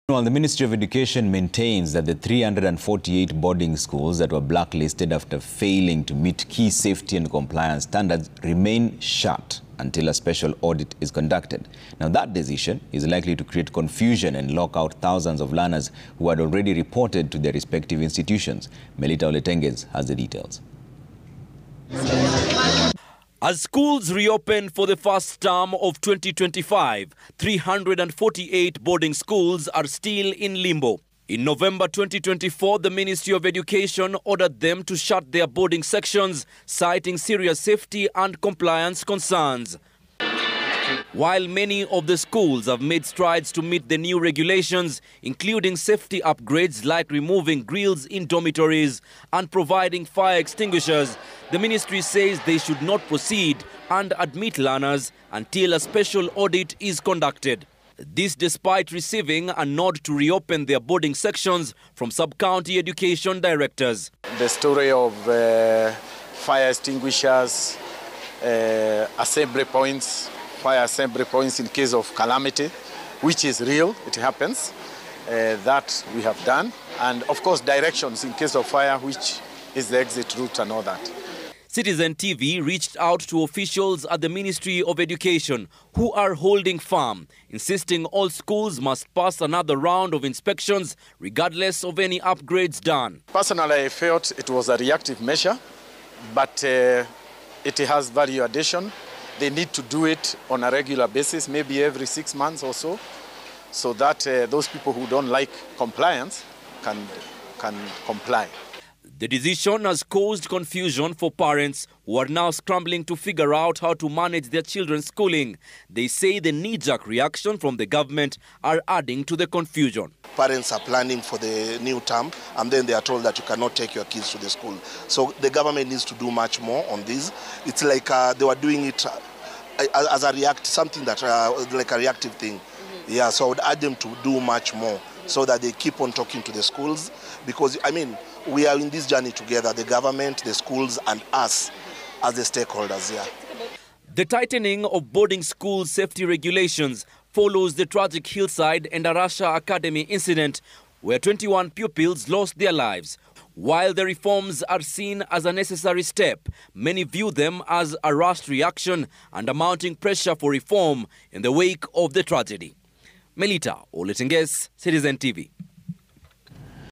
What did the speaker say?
Well, the Ministry of Education maintains that the 348 boarding schools that were blacklisted after failing to meet key safety and compliance standards remain shut until a special audit is conducted. Now, that decision is likely to create confusion and lock out thousands of learners who had already reported to their respective institutions. Melita Oletenges has the details. As schools reopen for the first term of 2025, 348 boarding schools are still in limbo. In November 2024, the Ministry of Education ordered them to shut their boarding sections, citing serious safety and compliance concerns. While many of the schools have made strides to meet the new regulations, including safety upgrades like removing grills in dormitories and providing fire extinguishers, the ministry says they should not proceed and admit learners until a special audit is conducted. This despite receiving a nod to reopen their boarding sections from sub-county education directors. The story of fire extinguishers, assembly points, fire assembly points in case of calamity, which is real, it happens, that we have done. And of course directions in case of fire, which is the exit route and all that. Citizen TV reached out to officials at the Ministry of Education who are holding firm, insisting all schools must pass another round of inspections regardless of any upgrades done. Personally, I felt it was a reactive measure, but it has value addition. They need to do it on a regular basis, maybe every 6 months or so, so that those people who don't like compliance can comply. The decision has caused confusion for parents who are now scrambling to figure out how to manage their children's schooling. They say the knee-jerk reaction from the government are adding to the confusion. Parents are planning for the new term and then they are told that you cannot take your kids to the school. So the government needs to do much more on this. It's like they were doing it as a something that like a reactive thing. Yeah, so I would urge them to do much more so that they keep on talking to the schools, because I mean, we are in this journey together, the government, the schools and us as the stakeholders here. The tightening of boarding school safety regulations follows the tragic Hillside and Arasha Academy incident where 21 pupils lost their lives. While the reforms are seen as a necessary step, many view them as a rushed reaction and a mounting pressure for reform in the wake of the tragedy. Melita Oletenges, Citizen TV.